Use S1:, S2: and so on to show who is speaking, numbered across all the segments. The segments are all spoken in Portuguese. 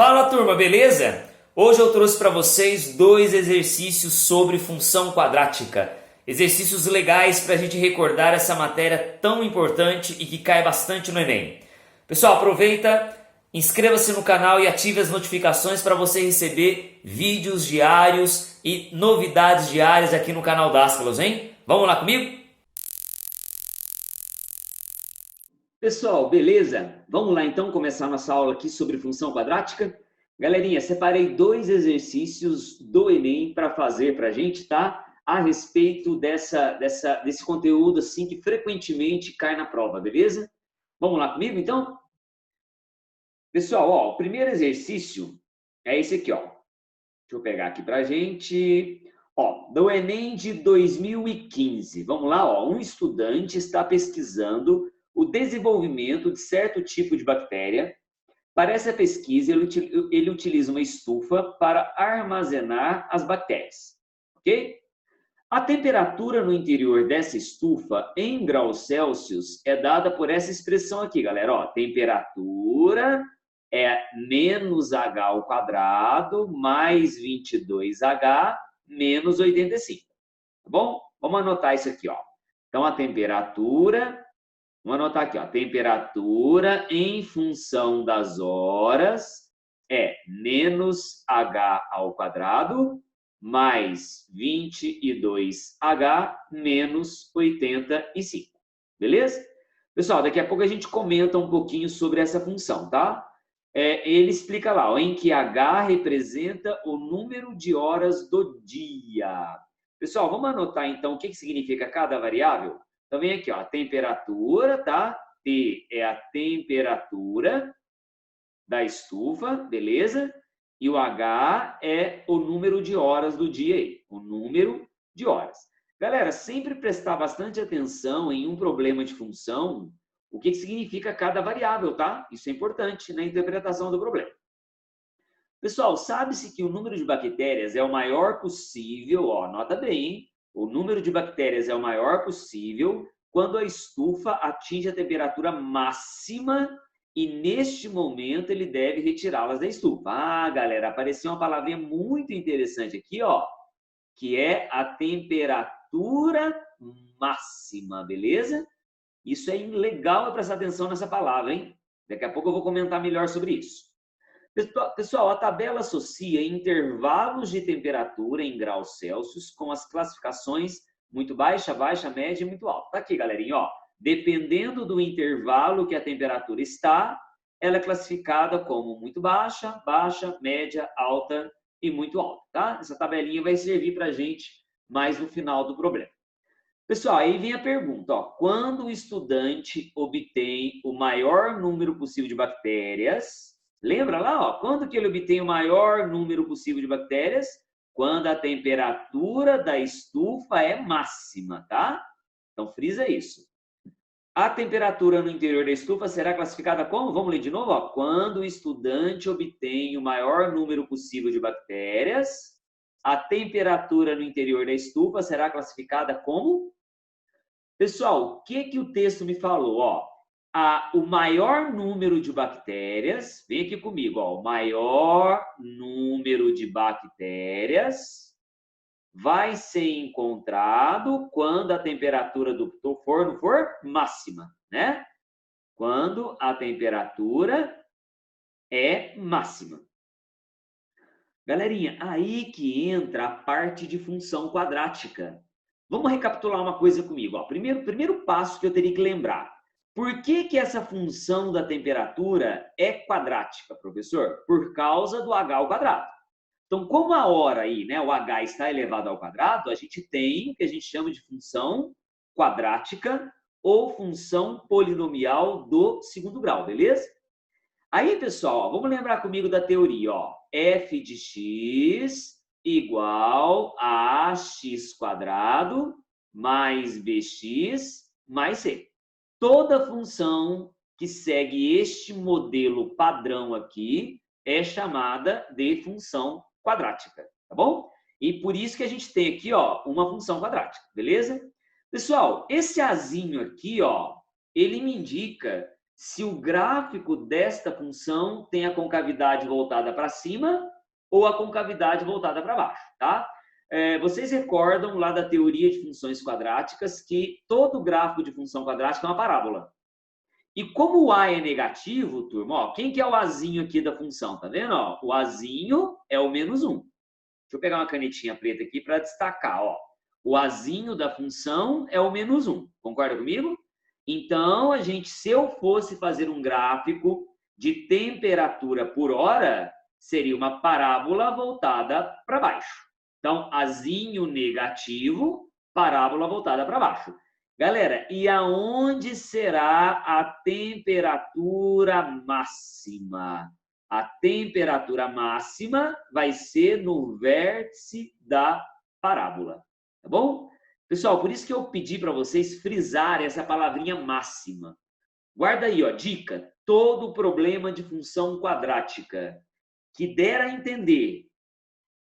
S1: Fala turma, beleza? Hoje eu trouxe para vocês dois exercícios sobre função quadrática. Exercícios legais para a gente recordar essa matéria tão importante e que cai bastante no Enem. Pessoal, aproveita, inscreva-se no canal e ative as notificações para você receber vídeos diários e novidades diárias aqui no canal Dascalos, hein? Vamos lá comigo? Pessoal, beleza? Vamos lá então começar nossa aula aqui sobre função quadrática? Galerinha, separei dois exercícios do Enem para fazer para a gente, tá? A respeito desse conteúdo assim que frequentemente cai na prova, beleza? Vamos lá comigo então? Pessoal, ó, o primeiro exercício é esse aqui, ó. Deixa eu pegar aqui para a gente. Ó, do Enem de 2015. Vamos lá, ó. Um estudante está pesquisando o desenvolvimento de certo tipo de bactéria. Para essa pesquisa, ele utiliza uma estufa para armazenar as bactérias, ok? A temperatura no interior dessa estufa, em graus Celsius, é dada por essa expressão aqui, galera. Ó, temperatura é menos H ao quadrado mais 22H menos 85, tá bom? Vamos anotar isso aqui, ó. Então, a temperatura... Vamos anotar aqui, ó. Temperatura em função das horas é menos H ao quadrado mais 22H menos 85. Beleza? Pessoal, daqui a pouco a gente comenta um pouquinho sobre essa função, tá? Ele explica lá, ó, em que H representa o número de horas do dia. Pessoal, vamos anotar então o que significa cada variável? Então, vem aqui, ó, a temperatura, tá? T é a temperatura da estufa, beleza? E o H é o número de horas do dia aí, o número de horas. Galera, sempre prestar bastante atenção em um problema de função, o que significa cada variável, tá? Isso é importante na interpretação do problema. Pessoal, sabe-se que o número de bactérias é o maior possível, ó, nota bem, hein? O número de bactérias é o maior possível quando a estufa atinge a temperatura máxima e, neste momento, ele deve retirá-las da estufa. Ah, galera, apareceu uma palavrinha muito interessante aqui, ó, que é a temperatura máxima, beleza? Isso é legal prestar atenção nessa palavra, hein? Daqui a pouco eu vou comentar melhor sobre isso. Pessoal, a tabela associa intervalos de temperatura em graus Celsius com as classificações muito baixa, baixa, média e muito alta. Tá aqui, galerinha, ó. Dependendo do intervalo que a temperatura está, ela é classificada como muito baixa, baixa, média, alta e muito alta, tá? Essa tabelinha vai servir para a gente mais no final do problema. Pessoal, aí vem a pergunta, ó. Quando o estudante obtém o maior número possível de bactérias... Lembra lá, ó, quando que ele obtém o maior número possível de bactérias? Quando a temperatura da estufa é máxima, tá? Então, frisa isso. A temperatura no interior da estufa será classificada como? Vamos ler de novo, ó. Quando o estudante obtém o maior número possível de bactérias, a temperatura no interior da estufa será classificada como? Pessoal, o que o texto me falou, ó? O maior número de bactérias, vem aqui comigo, ó, o maior número de bactérias vai ser encontrado quando a temperatura do forno for máxima, né? Quando a temperatura é máxima. Galerinha, aí que entra a parte de função quadrática. Vamos recapitular uma coisa comigo, ó. Primeiro passo que eu teria que lembrar. Por que essa função da temperatura é quadrática, professor? Por causa do H ao quadrado. Então, como a hora aí, né, o H está elevado ao quadrado, a gente tem o que a gente chama de função quadrática ou função polinomial do segundo grau, beleza? Aí, pessoal, ó, vamos lembrar comigo da teoria, ó. F de x igual a x quadrado mais bx mais c. Toda função que segue este modelo padrão aqui é chamada de função quadrática, tá bom? E por isso que a gente tem aqui, ó, uma função quadrática, beleza? Pessoal, esse azinho aqui, ó, ele me indica se o gráfico desta função tem a concavidade voltada para cima ou a concavidade voltada para baixo, tá? Vocês recordam lá da teoria de funções quadráticas que todo gráfico de função quadrática é uma parábola. E como o A é negativo, turma, ó, quem que é o Azinho aqui da função? Tá vendo? Ó, o Azinho é o menos 1. Deixa eu pegar uma canetinha preta aqui para destacar. Ó. O Azinho da função é o menos 1. Concorda comigo? Então, se eu fosse fazer um gráfico de temperatura por hora, seria uma parábola voltada para baixo. Então, Azinho negativo, parábola voltada para baixo. Galera, e aonde será a temperatura máxima? A temperatura máxima vai ser no vértice da parábola, tá bom? Pessoal, por isso que eu pedi para vocês frisar essa palavrinha máxima. Guarda aí, ó, dica. Todo problema de função quadrática que der a entender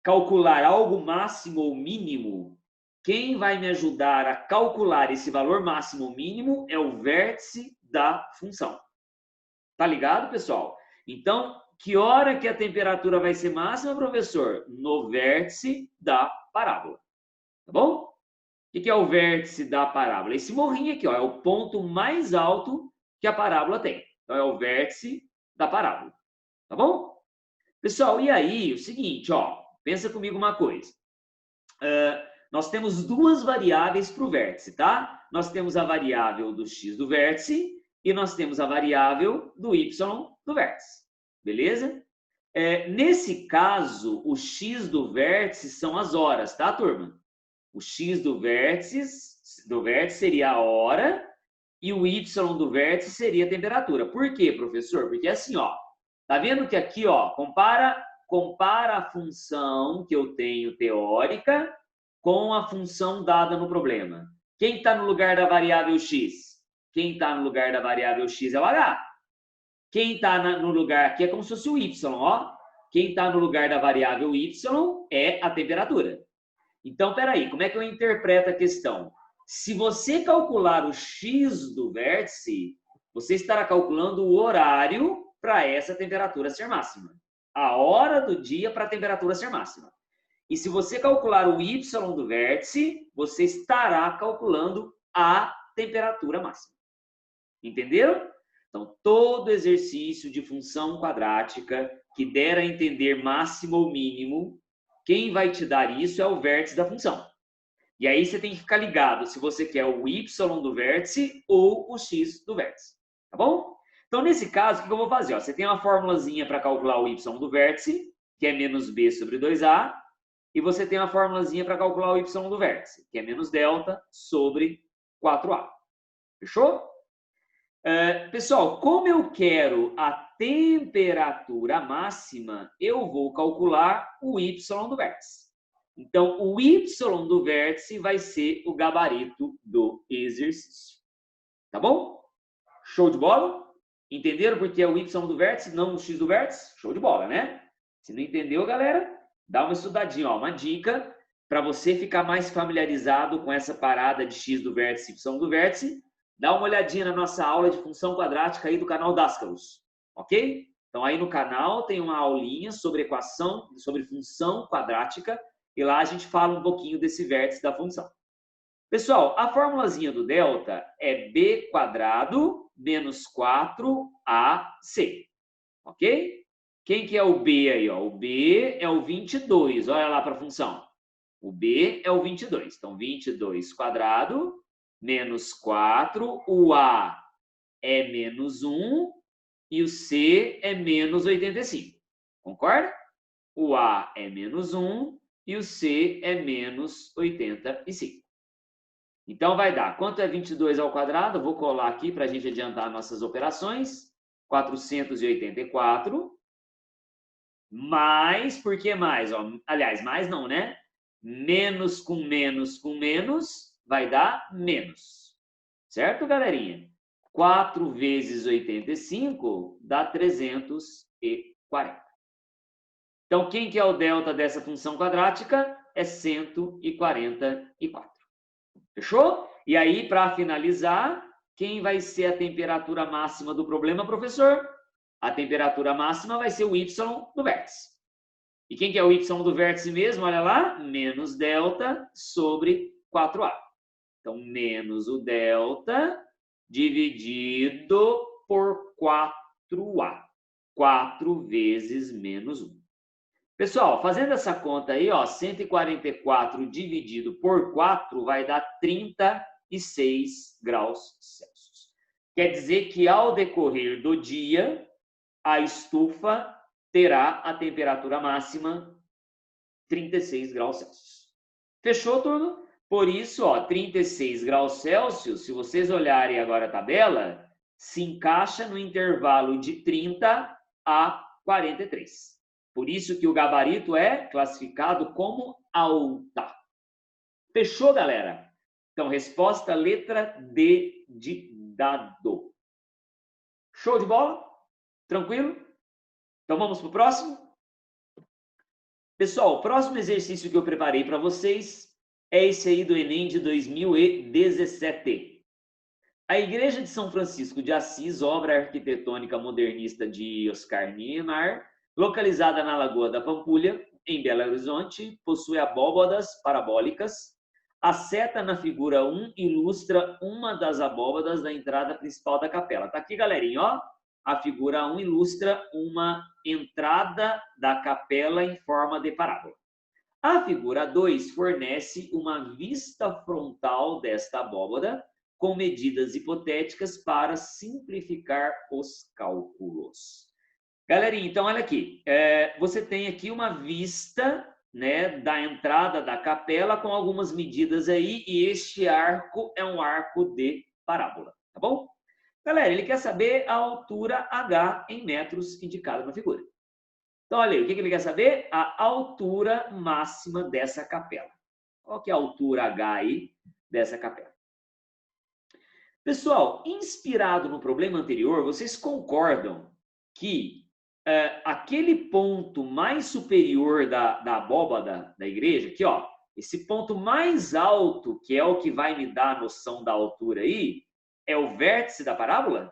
S1: calcular algo máximo ou mínimo, quem vai me ajudar a calcular esse valor máximo ou mínimo é o vértice da função. Tá ligado, pessoal? Então, que hora que a temperatura vai ser máxima, professor? No vértice da parábola. Tá bom? O que é o vértice da parábola? Esse morrinho aqui, ó, é o ponto mais alto que a parábola tem. Então, é o vértice da parábola. Tá bom? Pessoal, e aí, o seguinte, ó, pensa comigo uma coisa. Nós temos duas variáveis para o vértice, tá? Nós temos a variável do x do vértice e nós temos a variável do y do vértice. Beleza? Nesse caso, o x do vértice são as horas, tá, turma? O x do vértice seria a hora e o y do vértice seria a temperatura. Por quê, professor? Porque assim, ó, tá vendo que aqui, ó, compara a função que eu tenho teórica com a função dada no problema. Quem está no lugar da variável x? Quem está no lugar da variável x é o h. Quem está no lugar, aqui é como se fosse o y, ó. Quem está no lugar da variável y é a temperatura. Então, peraí, como é que eu interpreto a questão? Se você calcular o x do vértice, você estará calculando o horário para essa temperatura ser máxima. A hora do dia para a temperatura ser máxima. E se você calcular o y do vértice, você estará calculando a temperatura máxima. Entenderam? Então, todo exercício de função quadrática que der a entender máximo ou mínimo, quem vai te dar isso é o vértice da função. E aí você tem que ficar ligado se você quer o y do vértice ou o x do vértice. Tá bom? Então, nesse caso, o que eu vou fazer? Ó, você tem uma formulazinha para calcular o y do vértice, que é menos b sobre 2a, e você tem uma formulazinha para calcular o y do vértice, que é menos delta sobre 4a. Fechou? Pessoal, como eu quero a temperatura máxima, eu vou calcular o y do vértice. Então, o y do vértice vai ser o gabarito do exercício. Tá bom? Show de bola? Entenderam por que é o y do vértice, não o x do vértice? Show de bola, né? Se não entendeu, galera, dá uma estudadinha, ó, uma dica para você ficar mais familiarizado com essa parada de x do vértice e y do vértice. Dá uma olhadinha na nossa aula de função quadrática aí do canal Dascalos, ok? Então aí no canal tem uma aulinha sobre equação, sobre função quadrática, e lá a gente fala um pouquinho desse vértice da função. Pessoal, a formulazinha do delta é b² menos 4ac, ok? Quem que é o b aí? Ó? O b é o 22, olha lá para a função. O b é o 22, então 22² menos 4, o a é menos 1 e o c é menos 85, concorda? O a é menos 1 e o c é menos 85. Então, vai dar, quanto é 22 ao quadrado? Vou colar aqui para a gente adiantar nossas operações. 484. Mais, por que mais? Ó, aliás, mais não, né? Menos com menos, vai dar menos. Certo, galerinha? 4 vezes 85 dá 340. Então, quem que é o delta dessa função quadrática? É 144. Fechou? E aí, para finalizar, quem vai ser a temperatura máxima do problema, professor? A temperatura máxima vai ser o y do vértice. E quem que é o y do vértice mesmo? Olha lá, menos delta sobre 4a. Então, menos o delta dividido por 4a. 4 vezes menos 1. Pessoal, fazendo essa conta aí, ó, 144 dividido por 4 vai dar 36 graus Celsius. Quer dizer que ao decorrer do dia, a estufa terá a temperatura máxima 36 graus Celsius. Fechou, turma? Por isso, ó, 36 graus Celsius, se vocês olharem agora a tabela, se encaixa no intervalo de 30 a 43. Por isso que o gabarito é classificado como alta. Fechou, galera? Então, resposta letra D de dado. Show de bola? Tranquilo? Então, vamos para o próximo? Pessoal, o próximo exercício que eu preparei para vocês é esse aí do Enem de 2017. A Igreja de São Francisco de Assis, obra arquitetônica modernista de Oscar Niemeyer, localizada na Lagoa da Pampulha, em Belo Horizonte, possui abóbadas parabólicas. A seta na figura 1 ilustra uma das abóbadas da entrada principal da capela. Tá aqui, galerinha, ó. A figura 1 ilustra uma entrada da capela em forma de parábola. A figura 2 fornece uma vista frontal desta abóbada, com medidas hipotéticas para simplificar os cálculos. Galerinha, então olha aqui, você tem aqui uma vista, né, da entrada da capela com algumas medidas aí, e este arco é um arco de parábola, tá bom? Galera, ele quer saber a altura H em metros indicada na figura. Então olha aí, o que ele quer saber? A altura máxima dessa capela. Qual que é a altura H aí dessa capela? Pessoal, inspirado no problema anterior, vocês concordam que aquele ponto mais superior da abóbada da igreja, aqui, ó, esse ponto mais alto, que é o que vai me dar a noção da altura aí, é o vértice da parábola?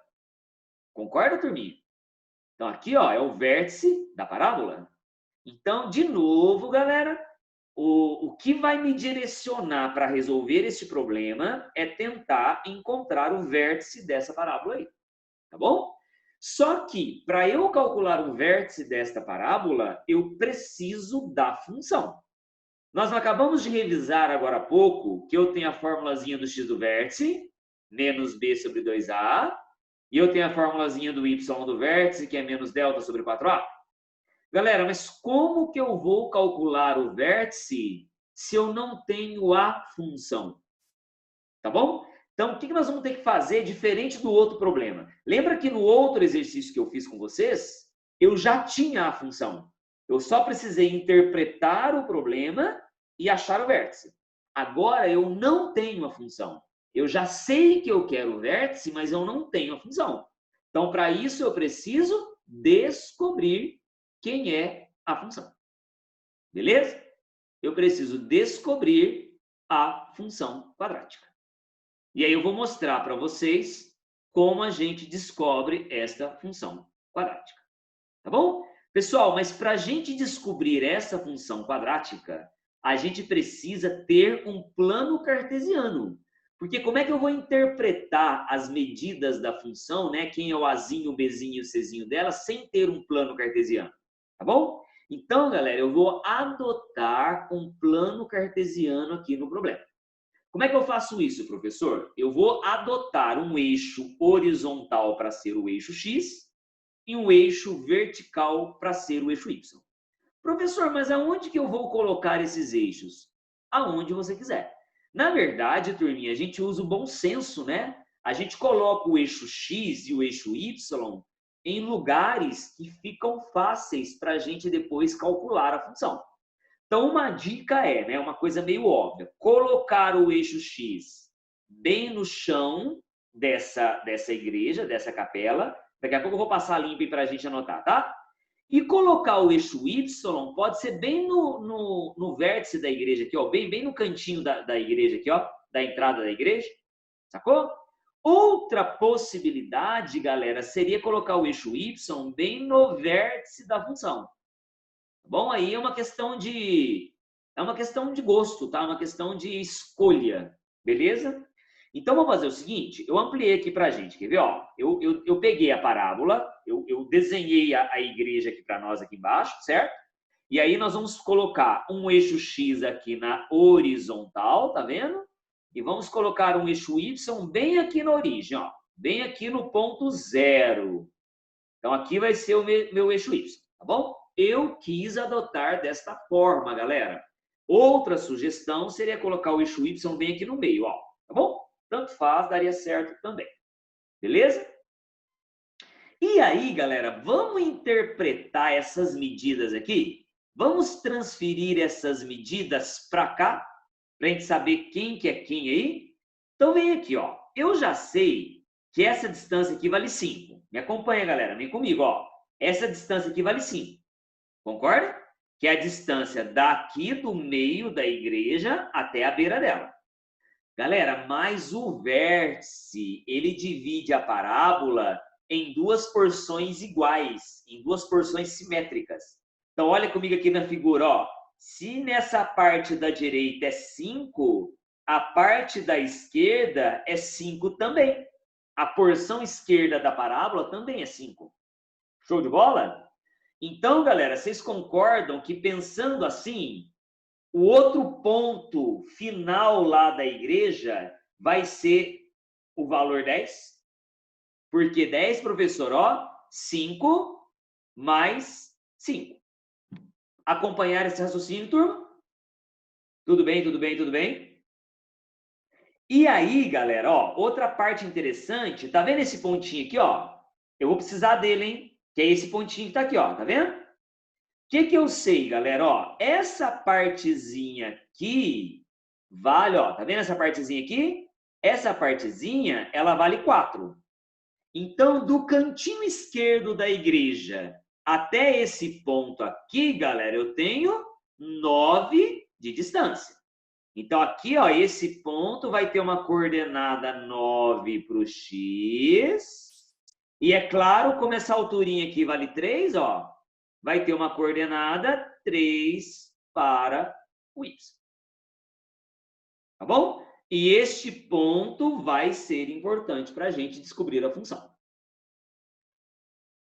S1: Concorda, turminha? Então, aqui, ó, é o vértice da parábola. Então, de novo, galera, o que vai me direcionar para resolver esse problema é tentar encontrar o vértice dessa parábola aí, tá bom? Só que, para eu calcular o vértice desta parábola, eu preciso da função. Nós acabamos de revisar agora há pouco que eu tenho a formulazinha do x do vértice, menos b sobre 2a, e eu tenho a formulazinha do y do vértice, que é menos delta sobre 4a. Galera, mas como que eu vou calcular o vértice se eu não tenho a função? Tá bom? Então, o que nós vamos ter que fazer diferente do outro problema? Lembra que no outro exercício que eu fiz com vocês, eu já tinha a função. Eu só precisei interpretar o problema e achar o vértice. Agora, eu não tenho a função. Eu já sei que eu quero o vértice, mas eu não tenho a função. Então, para isso, eu preciso descobrir quem é a função. Beleza? Eu preciso descobrir a função quadrática. E aí eu vou mostrar para vocês como a gente descobre esta função quadrática. Tá bom? Pessoal, mas para a gente descobrir essa função quadrática, a gente precisa ter um plano cartesiano. Porque como é que eu vou interpretar as medidas da função, né? Quem é o Azinho, o Bzinho e o Czinho dela, sem ter um plano cartesiano. Tá bom? Então, galera, eu vou adotar um plano cartesiano aqui no problema. Como é que eu faço isso, professor? Eu vou adotar um eixo horizontal para ser o eixo x e um eixo vertical para ser o eixo y. Professor, mas aonde que eu vou colocar esses eixos? Aonde você quiser. Na verdade, turminha, a gente usa o bom senso, né? A gente coloca o eixo x e o eixo y em lugares que ficam fáceis para a gente depois calcular a função. Então, uma dica é, né, uma coisa meio óbvia, colocar o eixo x bem no chão dessa igreja, dessa capela. Daqui a pouco eu vou passar limpo para a gente anotar, tá? E colocar o eixo y pode ser bem no vértice da igreja aqui, ó, bem no cantinho da igreja aqui, ó, da entrada da igreja. Sacou? Outra possibilidade, galera, seria colocar o eixo y bem no vértice da função. Tá bom? Aí é uma questão de gosto, tá? Uma questão de escolha, beleza? Então, vamos fazer o seguinte, eu ampliei aqui para a gente, quer ver? Ó, eu peguei a parábola, eu desenhei a igreja aqui para nós aqui embaixo, certo? E aí nós vamos colocar um eixo X aqui na horizontal, tá vendo? E vamos colocar um eixo Y bem aqui na origem, ó, bem aqui no ponto 0. Então, aqui vai ser o meu eixo Y, tá bom? Eu quis adotar desta forma, galera. Outra sugestão seria colocar o eixo Y bem aqui no meio, ó, tá bom? Tanto faz, daria certo também. Beleza? E aí, galera, vamos interpretar essas medidas aqui? Vamos transferir essas medidas para cá, para a gente saber quem que é quem aí? Então, vem aqui, ó. Eu já sei que essa distância aqui vale 5. Me acompanha, galera, vem comigo, ó. Essa distância aqui vale 5. Concorda? Que é a distância daqui do meio da igreja até a beira dela. Galera, mas o vértice, ele divide a parábola em duas porções iguais, em duas porções simétricas. Então, olha comigo aqui na figura, ó. Se nessa parte da direita é 5, a parte da esquerda é 5 também. A porção esquerda da parábola também é 5. Show de bola? Então, galera, vocês concordam que pensando assim, o outro ponto final lá da igreja vai ser o valor 10? Porque 10, professor, ó, 5 mais 5. Acompanhar esse raciocínio, turma? Tudo bem, tudo bem, tudo bem? E aí, galera, ó, outra parte interessante, tá vendo esse pontinho aqui, ó? Eu vou precisar dele, hein? Que é esse pontinho que tá aqui, ó, tá vendo? O que eu sei, galera, ó? Essa partezinha aqui vale, ó, tá vendo essa partezinha aqui? Essa partezinha, ela vale 4. Então, do cantinho esquerdo da igreja até esse ponto aqui, galera, eu tenho 9 de distância. Então, aqui, ó, esse ponto vai ter uma coordenada 9 para o x. E é claro, como essa alturinha aqui vale 3, ó, vai ter uma coordenada 3 para o y. Tá bom? E este ponto vai ser importante para a gente descobrir a função.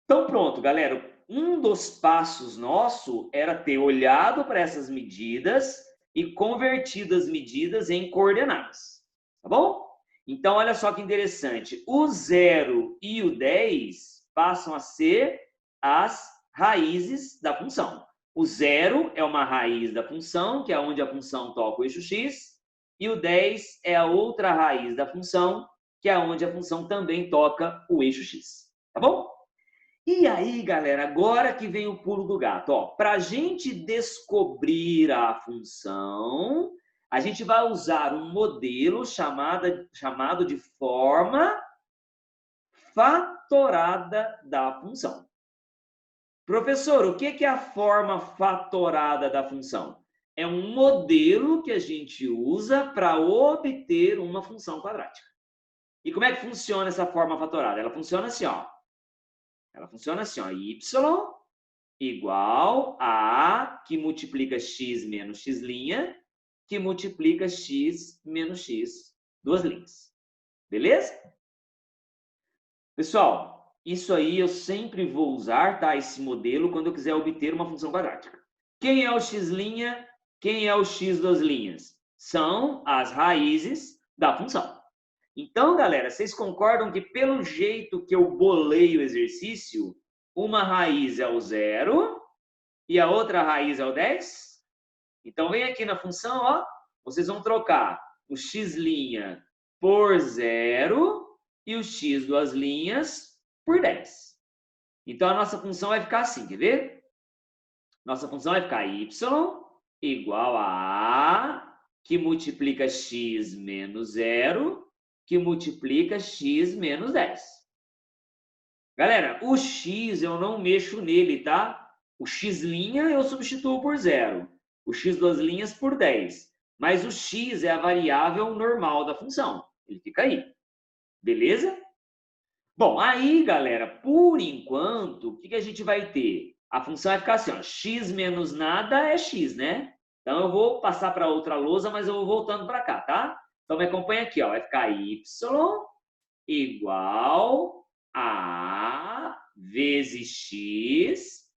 S1: Então, pronto, galera. Um dos passos nosso era ter olhado para essas medidas e convertido as medidas em coordenadas. Tá bom? Então, olha só que interessante. O 0 e o 10 passam a ser as raízes da função. O 0 é uma raiz da função, que é onde a função toca o eixo x, e o 10 é a outra raiz da função, que é onde a função também toca o eixo x. Tá bom? E aí, galera, agora que vem o pulo do gato. Para a gente descobrir a função, a gente vai usar um modelo chamado de forma fatorada da função. Professor, o que é a forma fatorada da função? É um modelo que a gente usa para obter uma função quadrática. E como é que funciona essa forma fatorada? Ela funciona assim, ó. Y igual a A que multiplica x menos x', que multiplica x menos x, duas linhas. Beleza? Pessoal, isso aí eu sempre vou usar, tá? Esse modelo quando eu quiser obter uma função quadrática. Quem é o x'? Quem é o x duas linhas? São as raízes da função. Então, galera, vocês concordam que pelo jeito que eu bolei o exercício, uma raiz é o 0 e a outra raiz é o 10? Então, vem aqui na função, ó, vocês vão trocar o x' por 0 e o x duas linhas por 10. Então, a nossa função vai ficar assim, quer ver? Nossa função vai ficar y igual a A que multiplica x menos 0 que multiplica x menos 10. Galera, o x eu não mexo nele, tá? O x' eu substituo por 0. O x duas linhas por 10. Mas o x é a variável normal da função. Ele fica aí. Beleza? Bom, aí, galera, por enquanto, o que a gente vai ter? A função vai ficar assim, ó, x menos nada é x, né? Então, eu vou passar para outra lousa, mas eu vou voltando para cá, tá? Então, me acompanha aqui, ó, vai ficar y igual a vezes x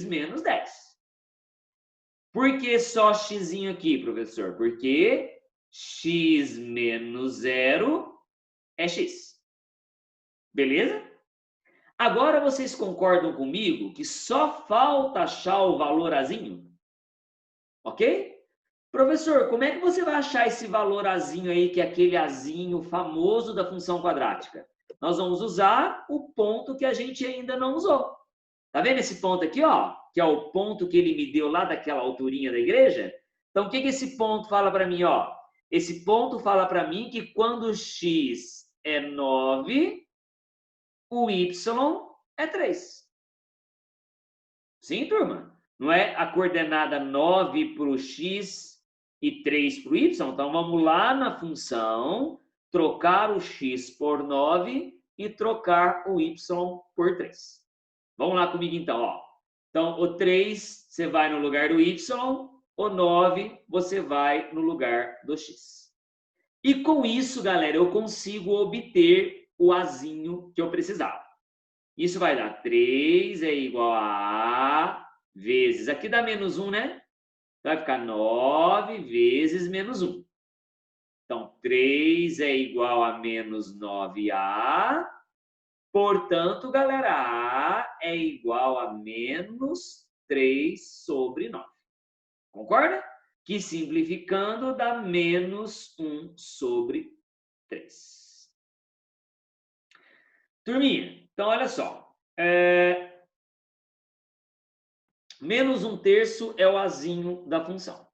S1: menos 10. Por que só x aqui, professor? Porque x menos 0 é x. Beleza? Agora vocês concordam comigo que só falta achar o valor azinho? Ok? Professor, como é que você vai achar esse valor azinho aí, que é aquele azinho famoso da função quadrática? Nós vamos usar o ponto que a gente ainda não usou. Tá vendo esse ponto aqui, ó? Que é o ponto que ele me deu lá daquela alturinha da igreja? Então, o que esse ponto fala para mim, ó? Esse ponto fala para mim que quando x é 9, o y é 3. Sim, turma? Não é a coordenada 9 para o x e 3 para o y? Então, vamos lá na função, trocar o x por 9 e trocar o y por 3. Vamos lá comigo, então, ó. Então, o 3 você vai no lugar do y, o 9 você vai no lugar do x. E com isso, galera, eu consigo obter o azinho que eu precisava. Isso vai dar 3 é igual a vezes, aqui dá menos 1, né? Vai ficar 9 vezes menos 1. Então, 3 é igual a menos 9a. Portanto, galera, A é igual a menos 3 sobre 9. Concorda? Que simplificando dá menos 1 sobre 3. Turminha, então olha só. Menos 1/3 é o azinho da função.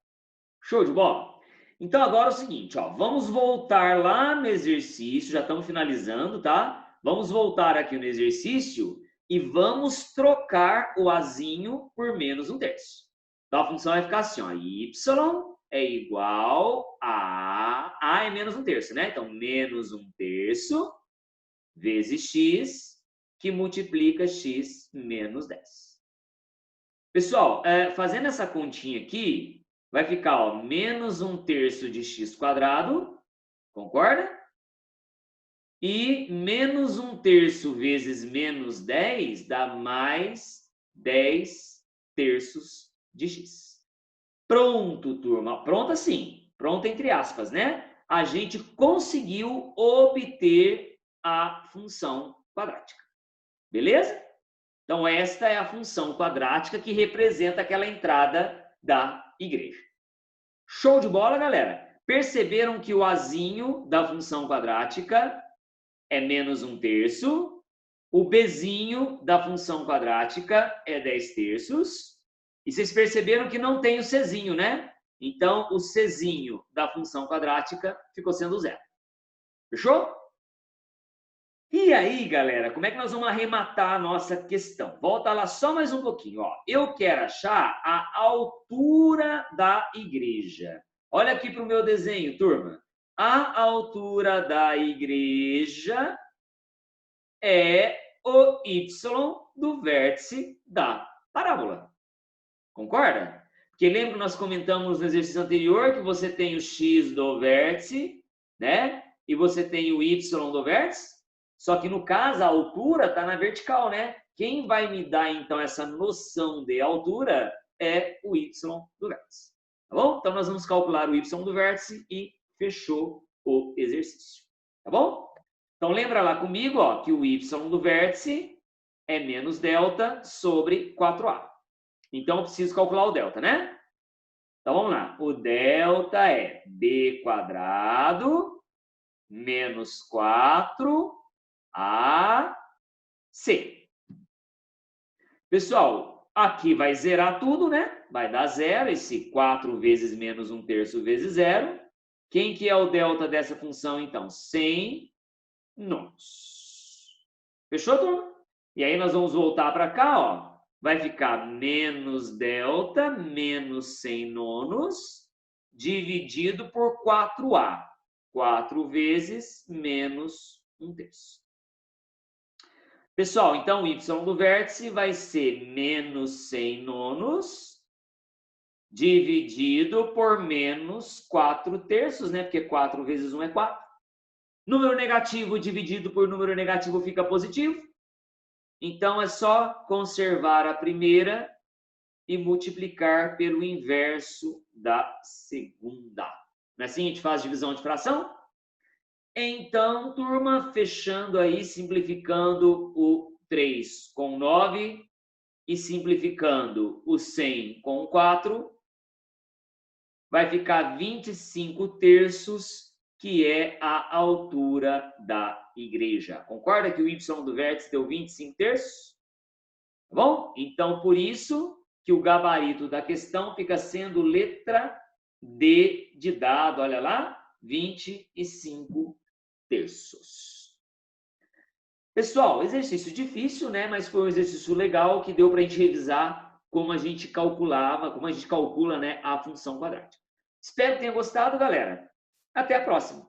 S1: Show de bola? Então agora é o seguinte, ó, vamos voltar lá no exercício, já estamos finalizando, tá? Vamos voltar aqui no exercício e vamos trocar o azinho por menos 1/3. Então a função vai ficar assim, ó, y é igual a é menos 1/3, né? Então menos 1/3 vezes x, que multiplica x menos 10. Pessoal, fazendo essa continha aqui, vai ficar, ó, menos 1/3 de x quadrado, concorda? E menos 1/3 vezes menos 10 dá mais 10/3 de x. Pronto, turma. Pronto assim. Pronto entre aspas, né? A gente conseguiu obter a função quadrática. Beleza? Então, esta é a função quadrática que representa aquela entrada da igreja. Show de bola, galera? Perceberam que o azinho da função quadrática é menos 1/3, o bzinho da função quadrática é 10/3, e vocês perceberam que não tem o czinho, né? Então, o czinho da função quadrática ficou sendo 0. Fechou? E aí, galera, como é que nós vamos arrematar a nossa questão? Volta lá só mais um pouquinho, ó. Eu quero achar a altura da igreja. Olha aqui para o meu desenho, turma. A altura da igreja é o y do vértice da parábola. Concorda? Porque lembra que nós comentamos no exercício anterior que você tem o x do vértice, né? E você tem o y do vértice? Só que no caso a altura está na vertical, né? Quem vai me dar então essa noção de altura é o y do vértice. Tá bom? Então nós vamos calcular o y do vértice e fechou o exercício. Tá bom? Então lembra lá comigo, ó, que o y do vértice é menos delta sobre 4a. Então eu preciso calcular o delta, né? Então vamos lá. O delta é b² menos 4ac. Pessoal, aqui vai zerar tudo, né? Vai dar 0, esse 4 vezes menos 1/3 vezes 0. Quem que é o delta dessa função, então? 100 nonos. Fechou, turma? E aí nós vamos voltar para cá, ó. Vai ficar menos delta menos 100 nonos dividido por 4a. 4 vezes menos 1/3. Pessoal, então o y do vértice vai ser menos 100 nonos dividido por menos 4/3, né? Porque 4 vezes 1 é 4. Número negativo dividido por número negativo fica positivo. Então, é só conservar a primeira e multiplicar pelo inverso da segunda. Não é assim? A gente faz divisão de fração? Então, turma, fechando aí, simplificando o 3 com 9 e simplificando o 100 com 4, vai ficar 25/3, que é a altura da igreja. Concorda que o y do vértice deu 25/3? Tá bom? Então, por isso que o gabarito da questão fica sendo letra D de dado, olha lá, 25/3. Pessoal, exercício difícil, né? Mas foi um exercício legal que deu para a gente revisar como a gente calcula, né, a função quadrática. Espero que tenha gostado, galera. Até a próxima!